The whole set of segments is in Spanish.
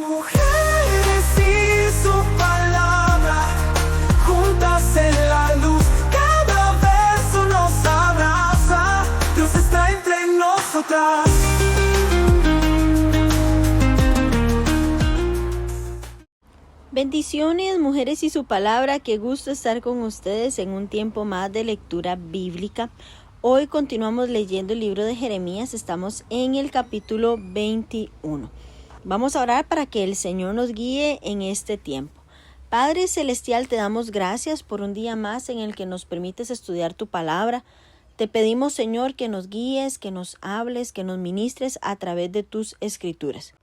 Mujeres y su palabra, juntas en la luz, cada verso nos abraza. Dios está entre nosotras. Bendiciones, mujeres y su palabra. Qué gusto estar con ustedes en un tiempo más de lectura bíblica. Hoy continuamos leyendo el libro de Jeremías. Estamos en el capítulo 21. Vamos a orar para que el Señor nos guíe en este tiempo. Padre Celestial, te damos gracias por un día más en el que nos permites estudiar tu palabra. Te pedimos, Señor, que nos guíes, que nos hables, que nos ministres a través de tus escrituras.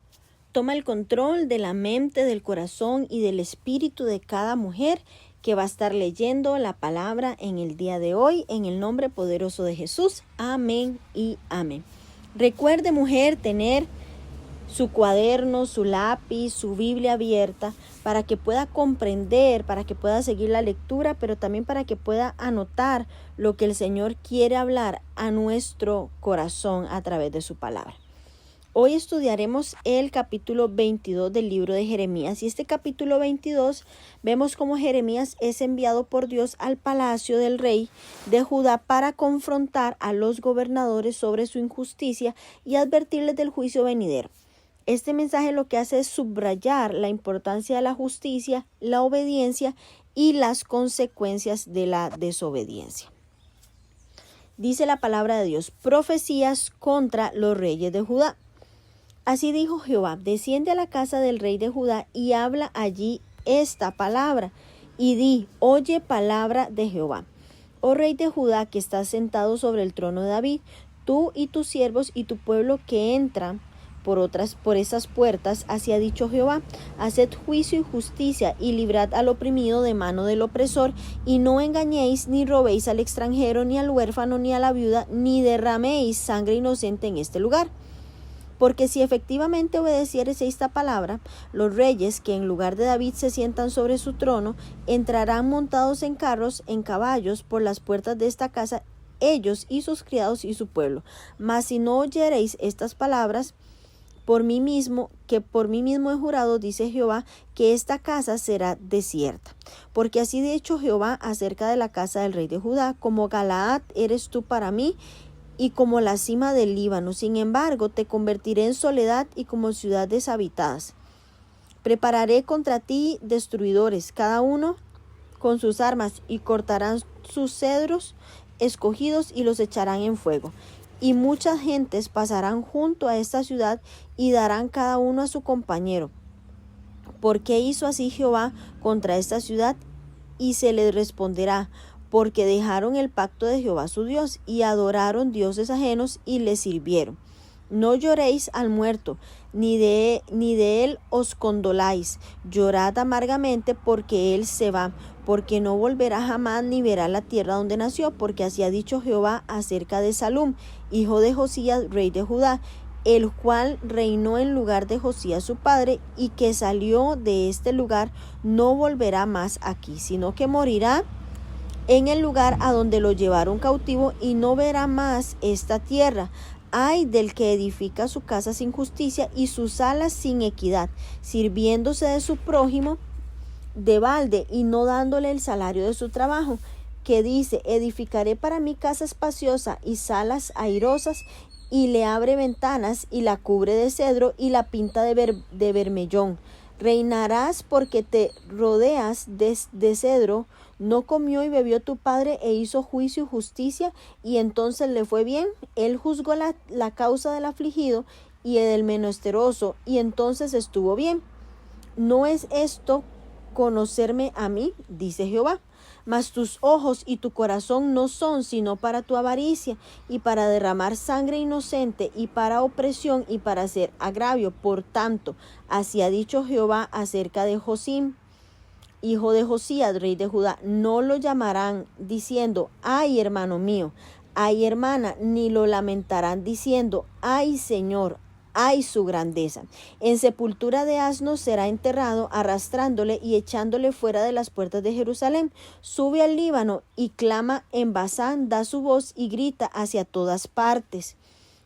Toma el control de la mente, del corazón y del espíritu de cada mujer que va a estar leyendo la palabra en el día de hoy, en el nombre poderoso de Jesús. Amén y amén. Recuerde, mujer, tener su cuaderno, su lápiz, su Biblia abierta para que pueda comprender, para que pueda seguir la lectura, pero también para que pueda anotar lo que el Señor quiere hablar a nuestro corazón a través de su palabra. Hoy estudiaremos el capítulo 22 del libro de Jeremías, y este capítulo 22 vemos cómo Jeremías es enviado por Dios al palacio del rey de Judá para confrontar a los gobernadores sobre su injusticia y advertirles del juicio venidero. Este mensaje lo que hace es subrayar la importancia de la justicia, la obediencia y las consecuencias de la desobediencia. Dice la palabra de Dios: profecías contra los reyes de Judá. Así dijo Jehová: desciende a la casa del rey de Judá y habla allí esta palabra, y di: oye palabra de Jehová. Oh rey de Judá, que estás sentado sobre el trono de David, tú y tus siervos y tu pueblo que entran por esas puertas, así ha dicho Jehová: haced juicio y justicia, y librad al oprimido de mano del opresor, y no engañéis ni robéis al extranjero, ni al huérfano, ni a la viuda, ni derraméis sangre inocente en este lugar. Porque si efectivamente obedeciereis esta palabra, los reyes que en lugar de David se sientan sobre su trono, entrarán montados en carros, en caballos, por las puertas de esta casa, ellos y sus criados y su pueblo. Mas si no oyereis estas palabras, por mí mismo he jurado, dice Jehová, que esta casa será desierta. Porque así ha dicho Jehová acerca de la casa del rey de Judá: como Galaad eres tú para mí, y como la cima del Líbano. Sin embargo, te convertiré en soledad y como ciudad deshabitadas. Prepararé contra ti destruidores, cada uno con sus armas, y cortarán sus cedros escogidos y los echarán en fuego. Y muchas gentes pasarán junto a esta ciudad y darán cada uno a su compañero. ¿Por qué hizo así Jehová contra esta ciudad? Y se les responderá: porque dejaron el pacto de Jehová su Dios, y adoraron dioses ajenos y les sirvieron. No lloréis al muerto, ni de él os condoláis. Llorad amargamente porque él se va, porque no volverá jamás ni verá la tierra donde nació. Porque así ha dicho Jehová acerca de Salum, hijo de Josías, rey de Judá, el cual reinó en lugar de Josías su padre, y que salió de este lugar, no volverá más aquí, sino que morirá en el lugar a donde lo llevaron cautivo, y no verá más esta tierra. Ay del que edifica su casa sin justicia y sus alas sin equidad, sirviéndose de su prójimo de balde y no dándole el salario de su trabajo, que dice: edificaré para mí casa espaciosa y salas airosas, y le abre ventanas y la cubre de cedro y la pinta de bermellón. Reinarás porque te rodeas de cedro. ¿No comió y bebió tu padre e hizo juicio y justicia, y entonces le fue bien? Él juzgó la causa del afligido y del menesteroso, y entonces estuvo bien. ¿No es esto conocerme a mí?, dice Jehová. Mas tus ojos y tu corazón no son sino para tu avaricia, y para derramar sangre inocente, y para opresión, y para hacer agravio. Por tanto, así ha dicho Jehová acerca de Josim, hijo de Josías, rey de Judá: no lo llamarán diciendo: ay, hermano mío, ay, hermana, ni lo lamentarán diciendo: ay, Señor, ay, su grandeza. En sepultura de asnos será enterrado, arrastrándole y echándole fuera de las puertas de Jerusalén. Sube al Líbano y clama en Basán, da su voz y grita hacia todas partes,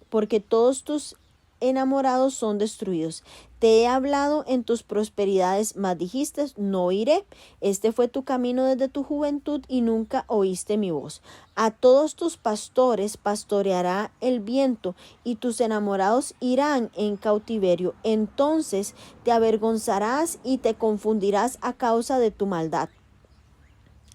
porque todos tus enamorados son destruidos. Te he hablado en tus prosperidades, mas dijiste, no iré. Este fue tu camino desde tu juventud y nunca oíste mi voz. A todos tus pastores pastoreará el viento y tus enamorados irán en cautiverio. Entonces te avergonzarás y te confundirás a causa de tu maldad.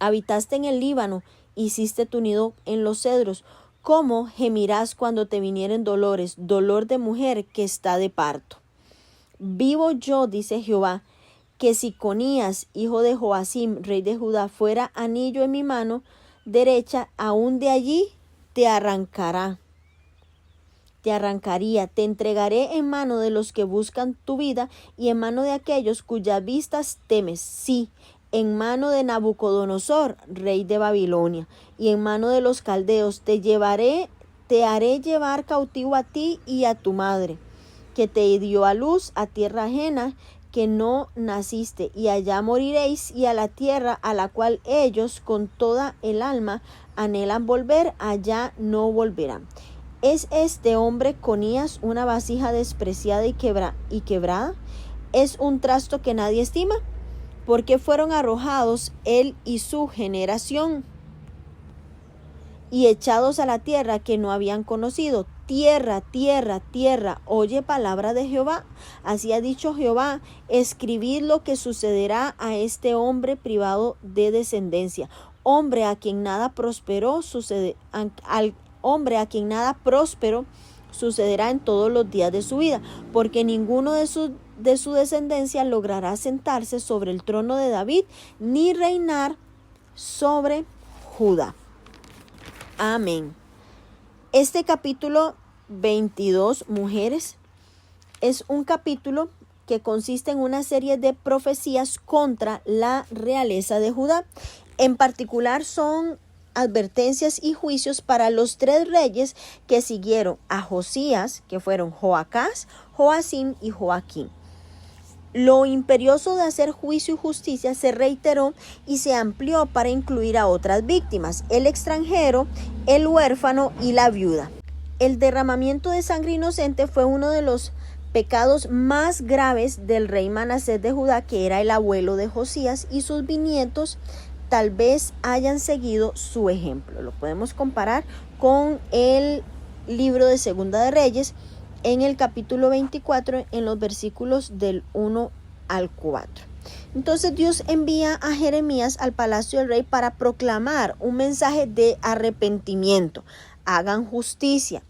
Habitaste en el Líbano, hiciste tu nido en los cedros. ¿Cómo gemirás cuando te vinieren dolores, dolor de mujer que está de parto? Vivo yo, dice Jehová, que si Conías, hijo de Joacim, rey de Judá, fuera anillo en mi mano derecha, aún de allí te arrancaría, te entregaré en mano de los que buscan tu vida y en mano de aquellos cuyas vistas temes, sí, en mano de Nabucodonosor, rey de Babilonia, y en mano de los caldeos te haré llevar cautivo a ti y a tu madre, que te dio a luz a tierra ajena, que no naciste, y allá moriréis, y a la tierra a la cual ellos con toda el alma anhelan volver, allá no volverán. ¿Es este hombre Conías una vasija despreciada y quebrada? ¿Es un trasto que nadie estima? Porque fueron arrojados él y su generación y echados a la tierra que no habían conocido. Tierra, tierra, tierra, oye palabra de Jehová. Así ha dicho Jehová, escribid lo que sucederá a este hombre privado de descendencia. Hombre a quien nada prosperó al hombre a quien nada próspero sucederá en todos los días de su vida, porque ninguno de su descendencia logrará sentarse sobre el trono de David, ni reinar sobre Judá. Amén. Este capítulo 22, mujeres, es un capítulo que consiste en una serie de profecías contra la realeza de Judá. En particular son advertencias y juicios para los tres reyes que siguieron a Josías, que fueron Joacás, Joacim y Joaquín. Lo imperioso de hacer juicio y justicia se reiteró y se amplió para incluir a otras víctimas, el extranjero, el huérfano y la viuda. El derramamiento de sangre inocente fue uno de los pecados más graves del rey Manasés de Judá, que era el abuelo de Josías, y sus bisnietos tal vez hayan seguido su ejemplo. Lo podemos comparar con el libro de Segunda de Reyes, en el capítulo 24, en los versículos del 1 al 4. Entonces Dios envía a Jeremías al palacio del rey para proclamar un mensaje de arrepentimiento. Hagan justicia.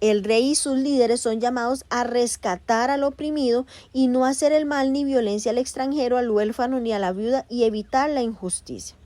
El rey y sus líderes son llamados a rescatar al oprimido y no hacer el mal ni violencia al extranjero, al huérfano ni a la viuda, y evitar la injusticia.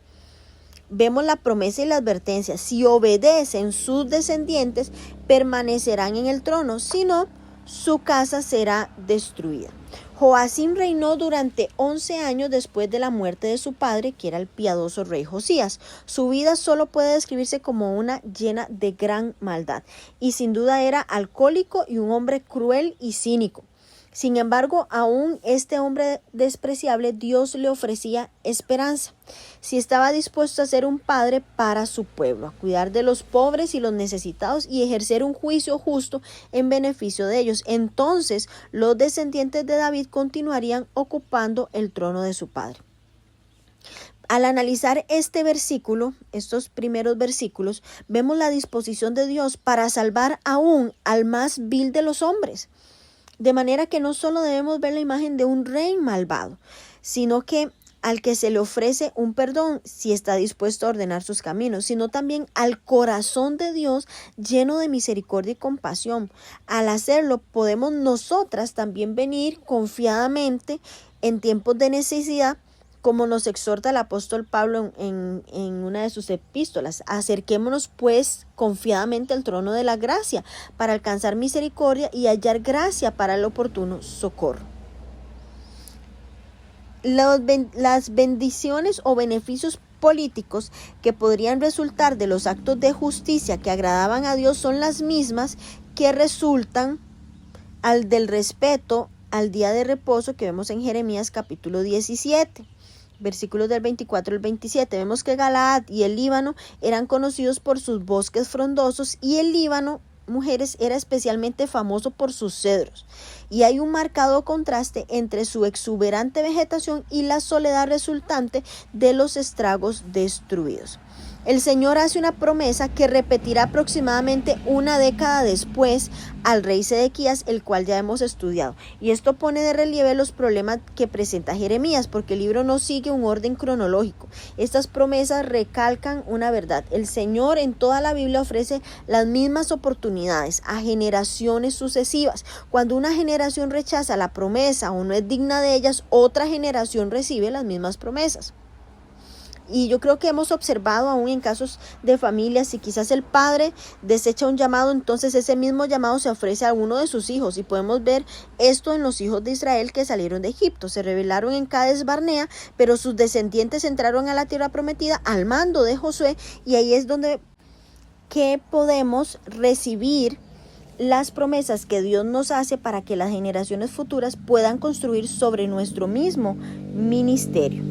Vemos la promesa y la advertencia. Si obedecen, sus descendientes permanecerán en el trono, si no, su casa será destruida. Joacim reinó durante 11 años después de la muerte de su padre, que era el piadoso rey Josías. Su vida solo puede describirse como una llena de gran maldad, y sin duda era alcohólico y un hombre cruel y cínico. Sin embargo, aún este hombre despreciable, Dios le ofrecía esperanza. Si estaba dispuesto a ser un padre para su pueblo, a cuidar de los pobres y los necesitados y ejercer un juicio justo en beneficio de ellos, entonces los descendientes de David continuarían ocupando el trono de su padre. Al analizar este versículo, estos primeros versículos, vemos la disposición de Dios para salvar aún al más vil de los hombres. De manera que no solo debemos ver la imagen de un rey malvado, sino que al que se le ofrece un perdón si está dispuesto a ordenar sus caminos, sino también al corazón de Dios lleno de misericordia y compasión. Al hacerlo, podemos nosotras también venir confiadamente en tiempos de necesidad, como nos exhorta el apóstol Pablo en una de sus epístolas. Acerquémonos pues confiadamente al trono de la gracia para alcanzar misericordia y hallar gracia para el oportuno socorro. Las bendiciones o beneficios políticos que podrían resultar de los actos de justicia que agradaban a Dios son las mismas que resultan al del respeto al día de reposo que vemos en Jeremías capítulo 17. Versículos del 24 al 27, vemos que Galaad y el Líbano eran conocidos por sus bosques frondosos, y el Líbano mujeres era especialmente famoso por sus cedros, y hay un marcado contraste entre su exuberante vegetación y la soledad resultante de los estragos destruidos. El Señor hace una promesa que repetirá aproximadamente una década después al rey Sedequías, el cual ya hemos estudiado. Y esto pone de relieve los problemas que presenta Jeremías, porque el libro no sigue un orden cronológico. Estas promesas recalcan una verdad. El Señor en toda la Biblia ofrece las mismas oportunidades a generaciones sucesivas. Cuando una generación rechaza la promesa o no es digna de ellas, otra generación recibe las mismas promesas. Y yo creo que hemos observado aún en casos de familias, si quizás el padre desecha un llamado, entonces ese mismo llamado se ofrece a uno de sus hijos. Y podemos ver esto en los hijos de Israel que salieron de Egipto. Se rebelaron en Cades Barnea, pero sus descendientes entraron a la tierra prometida al mando de Josué. Y ahí es donde que podemos recibir las promesas que Dios nos hace para que las generaciones futuras puedan construir sobre nuestro mismo ministerio.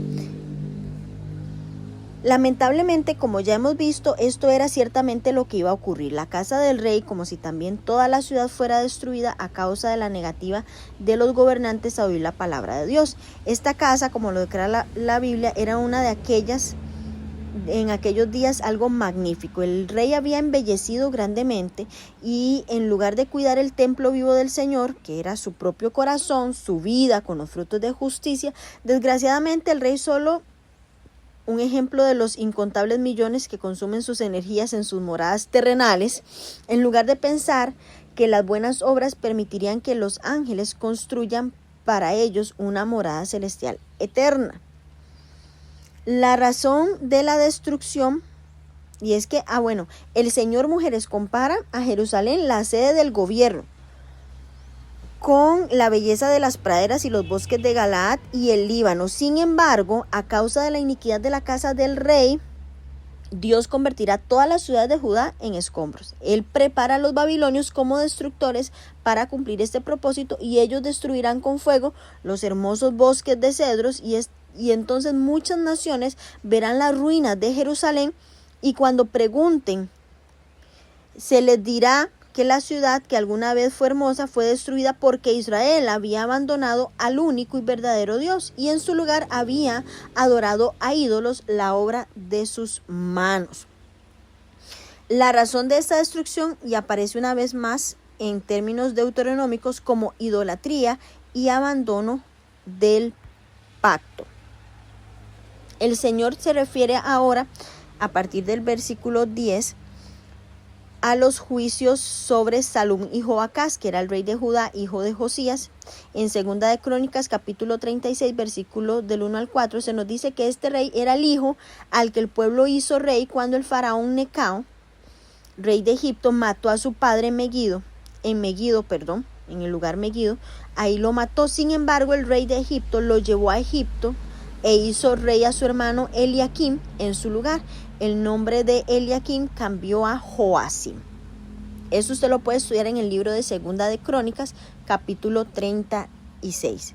Lamentablemente, como ya hemos visto, esto era ciertamente lo que iba a ocurrir. La casa del rey, como si también toda la ciudad fuera destruida a causa de la negativa de los gobernantes a oír la palabra de Dios. Esta casa, como lo declara la Biblia, era una de aquellas, en aquellos días, algo magnífico. El rey había embellecido grandemente y en lugar de cuidar el templo vivo del Señor, que era su propio corazón, su vida con los frutos de justicia, desgraciadamente el rey solo un ejemplo de los incontables millones que consumen sus energías en sus moradas terrenales, en lugar de pensar que las buenas obras permitirían que los ángeles construyan para ellos una morada celestial eterna. La razón de la destrucción, y es que, el Señor, mujeres, compara a Jerusalén, la sede del gobierno, con la belleza de las praderas y los bosques de Galaad y el Líbano. Sin embargo, a causa de la iniquidad de la casa del rey, Dios convertirá todas las ciudades de Judá en escombros. Él prepara a los babilonios como destructores para cumplir este propósito, y ellos destruirán con fuego los hermosos bosques de cedros, y entonces muchas naciones verán las ruinas de Jerusalén, y cuando pregunten, se les dirá que la ciudad que alguna vez fue hermosa fue destruida porque Israel había abandonado al único y verdadero Dios y en su lugar había adorado a ídolos, la obra de sus manos. La razón de esta destrucción, y aparece una vez más en términos deuteronómicos, como idolatría y abandono del pacto. El Señor se refiere ahora, a partir del versículo 10, a los juicios sobre Salum y Joacás, que era el rey de Judá, hijo de Josías. En Segunda de Crónicas, capítulo 36, versículo del 1 al 4, se nos dice que este rey era el hijo al que el pueblo hizo rey cuando el faraón Necao, rey de Egipto, mató a su padre en el lugar Megido. Ahí lo mató. Sin embargo, el rey de Egipto lo llevó a Egipto e hizo rey a su hermano Eliakim en su lugar. El nombre de Eliakim cambió a Joacim. Eso usted lo puede estudiar en el libro de Segunda de Crónicas, capítulo 36.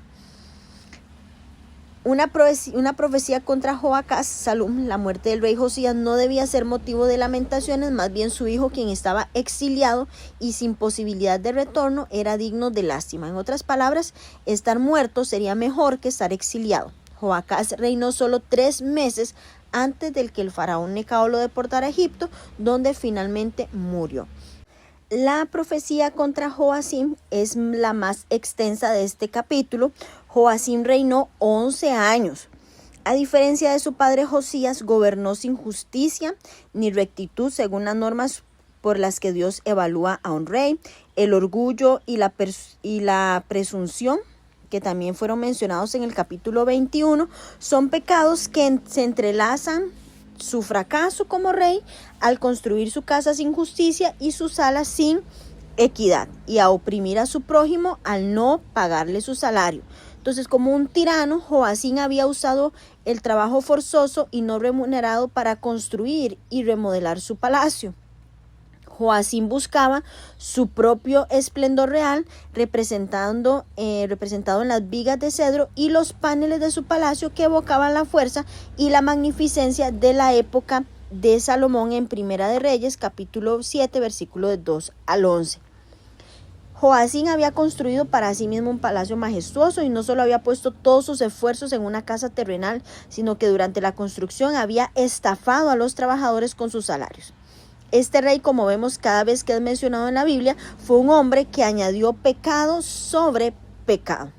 Una profecía contra Joacás, Salum, la muerte del rey Josías, no debía ser motivo de lamentaciones, más bien su hijo, quien estaba exiliado y sin posibilidad de retorno, era digno de lástima. En otras palabras, estar muerto sería mejor que estar exiliado. Joacás reinó solo 3 meses antes del que el faraón Necao lo deportara a Egipto, donde finalmente murió. La profecía contra Joacim es la más extensa de este capítulo. Joacim reinó 11 años. A diferencia de su padre Josías, gobernó sin justicia ni rectitud según las normas por las que Dios evalúa a un rey. El orgullo y la presunción, que también fueron mencionados en el capítulo 21, son pecados que se entrelazan su fracaso como rey al construir su casa sin justicia y su sala sin equidad, y a oprimir a su prójimo al no pagarle su salario. Entonces, como un tirano, Joacim había usado el trabajo forzoso y no remunerado para construir y remodelar su palacio. Joacim buscaba su propio esplendor real, representado en las vigas de cedro y los paneles de su palacio, que evocaban la fuerza y la magnificencia de la época de Salomón en Primera de Reyes, capítulo 7, versículo de 2 al 11. Joacim había construido para sí mismo un palacio majestuoso y no solo había puesto todos sus esfuerzos en una casa terrenal, sino que durante la construcción había estafado a los trabajadores con sus salarios. Este rey, como vemos cada vez que es mencionado en la Biblia, fue un hombre que añadió pecado sobre pecado.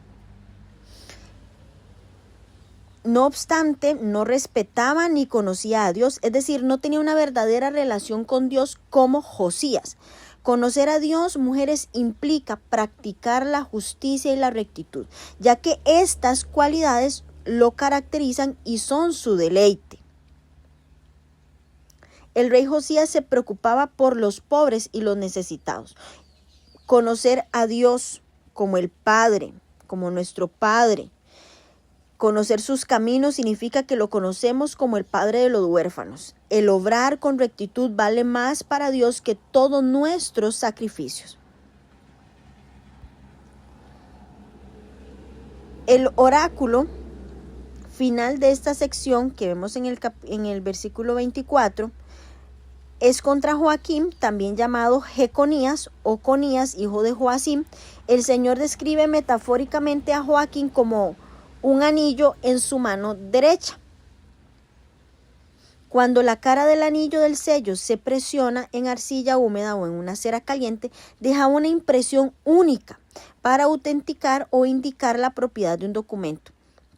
No obstante, no respetaba ni conocía a Dios, es decir, no tenía una verdadera relación con Dios como Josías. Conocer a Dios, mujeres, implica practicar la justicia y la rectitud, ya que estas cualidades lo caracterizan y son su deleite. El rey Josías se preocupaba por los pobres y los necesitados. Conocer a Dios como el Padre, como nuestro Padre. Conocer sus caminos significa que lo conocemos como el Padre de los huérfanos. El obrar con rectitud vale más para Dios que todos nuestros sacrificios. El oráculo final de esta sección que vemos en el versículo 24 es contra Joaquín, también llamado Jeconías o Conías, hijo de Joacim. El Señor describe metafóricamente a Joaquín como un anillo en su mano derecha. Cuando la cara del anillo del sello se presiona en arcilla húmeda o en una cera caliente, deja una impresión única para autenticar o indicar la propiedad de un documento.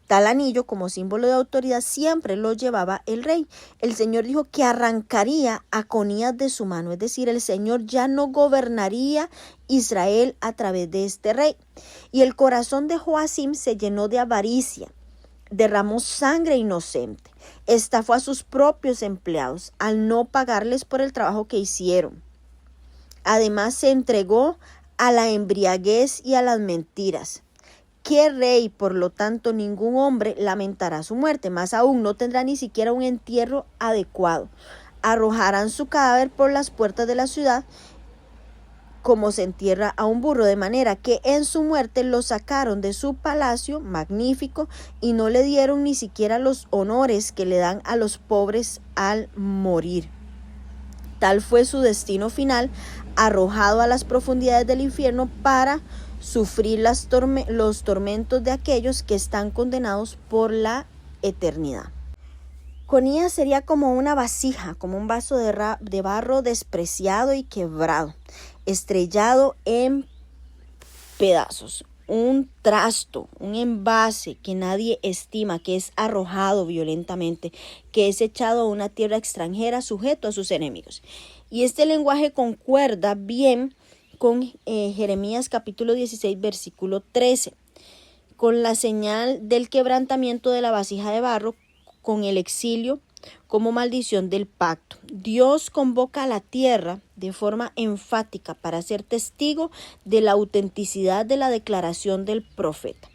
Tal anillo, como símbolo de autoridad, siempre lo llevaba el rey. El Señor dijo que arrancaría a Conías de su mano, es decir, el Señor ya no gobernaría Israel a través de este rey. Y el corazón de Joacim se llenó de avaricia, derramó sangre inocente, estafó a sus propios empleados al no pagarles por el trabajo que hicieron. Además, se entregó a la embriaguez y a las mentiras. ¿Qué rey? Por lo tanto, ningún hombre lamentará su muerte, más aún no tendrá ni siquiera un entierro adecuado. Arrojarán su cadáver por las puertas de la ciudad como se entierra a un burro, de manera que en su muerte lo sacaron de su palacio magnífico y no le dieron ni siquiera los honores que le dan a los pobres al morir. Tal fue su destino final, arrojado a las profundidades del infierno para sufrir los tormentos de aquellos que están condenados por la eternidad. Conías sería como una vasija, como un vaso de barro despreciado y quebrado, estrellado en pedazos, un trasto, un envase que nadie estima, que es arrojado violentamente, que es echado a una tierra extranjera, sujeto a sus enemigos. Y este lenguaje concuerda bien con Jeremías capítulo 16, versículo 13, con la señal del quebrantamiento de la vasija de barro, con el exilio como maldición del pacto. Dios convoca a la tierra de forma enfática para ser testigo de la autenticidad de la declaración del profeta.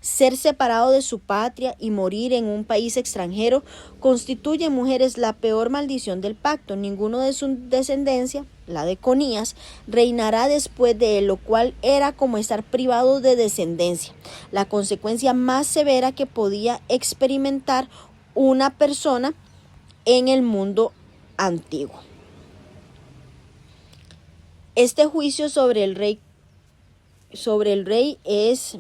Ser separado de su patria y morir en un país extranjero constituye, mujeres, la peor maldición del pacto. Ninguno de su descendencia, la de Conías, reinará después de él, lo cual era como estar privado de descendencia, la consecuencia más severa que podía experimentar una persona en el mundo antiguo. Este juicio sobre el rey es,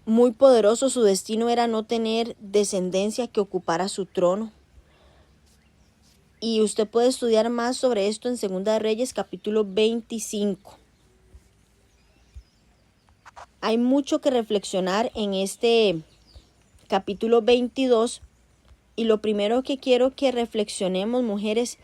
muy poderoso. Su destino era no tener descendencia que ocupara su trono. Y usted puede estudiar más sobre esto en Segunda de Reyes, capítulo 25. Hay mucho que reflexionar en este capítulo 22. Y lo primero que quiero que reflexionemos, mujeres,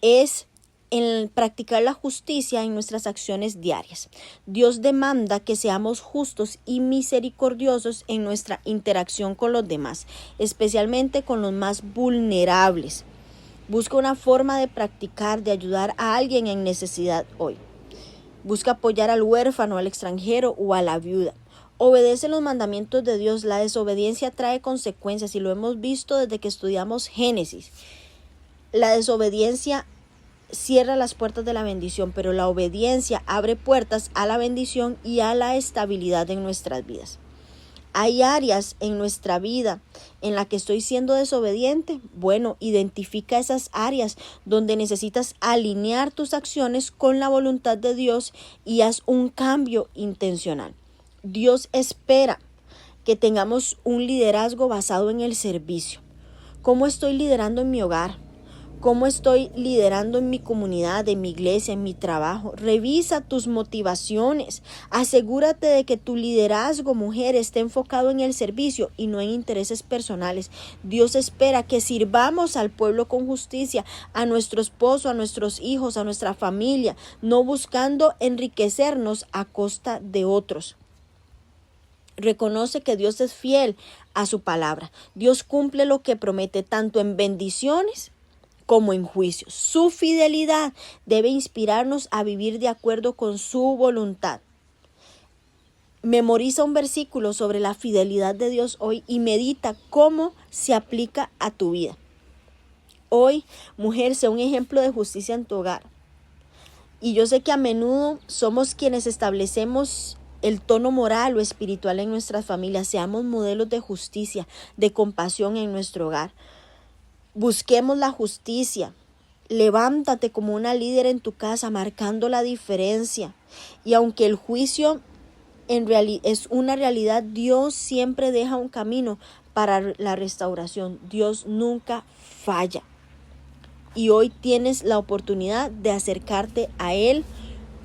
es en practicar la justicia en nuestras acciones diarias. Dios demanda que seamos justos y misericordiosos en nuestra interacción con los demás, especialmente con los más vulnerables. Busca una forma de practicar, de ayudar a alguien en necesidad hoy. Busca apoyar al huérfano, al extranjero o a la viuda. Obedece los mandamientos de Dios. La desobediencia trae consecuencias y lo hemos visto desde que estudiamos Génesis. La desobediencia cierra las puertas de la bendición, pero la obediencia abre puertas a la bendición y a la estabilidad en nuestras vidas. ¿Hay áreas en nuestra vida en la que estoy siendo desobediente? Bueno, identifica esas áreas donde necesitas alinear tus acciones con la voluntad de Dios y haz un cambio intencional. Dios espera que tengamos un liderazgo basado en el servicio. ¿Cómo estoy liderando en mi hogar? ¿Cómo estoy liderando en mi comunidad, en mi iglesia, en mi trabajo? Revisa tus motivaciones. Asegúrate de que tu liderazgo, mujer, esté enfocado en el servicio y no en intereses personales. Dios espera que sirvamos al pueblo con justicia, a nuestro esposo, a nuestros hijos, a nuestra familia, no buscando enriquecernos a costa de otros. Reconoce que Dios es fiel a su palabra. Dios cumple lo que promete tanto en bendiciones como en juicios. Su fidelidad debe inspirarnos a vivir de acuerdo con su voluntad. Memoriza un versículo sobre la fidelidad de Dios hoy y medita cómo se aplica a tu vida. Hoy, mujer, sé un ejemplo de justicia en tu hogar. Y yo sé que a menudo somos quienes establecemos el tono moral o espiritual en nuestras familias. Seamos modelos de justicia, de compasión en nuestro hogar. Busquemos la justicia. Levántate como una líder en tu casa, marcando la diferencia. Y aunque el juicio es una realidad, Dios siempre deja un camino para la restauración. Dios nunca falla. Y hoy tienes la oportunidad de acercarte a Él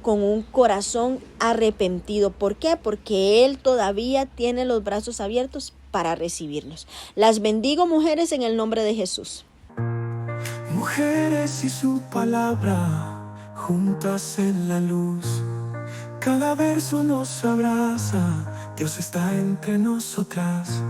con un corazón arrepentido. ¿Por qué? Porque Él todavía tiene los brazos abiertos para recibirnos. Las bendigo, mujeres, en el nombre de Jesús. Mujeres y su palabra, juntas en la luz. Cada verso nos abraza, Dios está entre nosotras.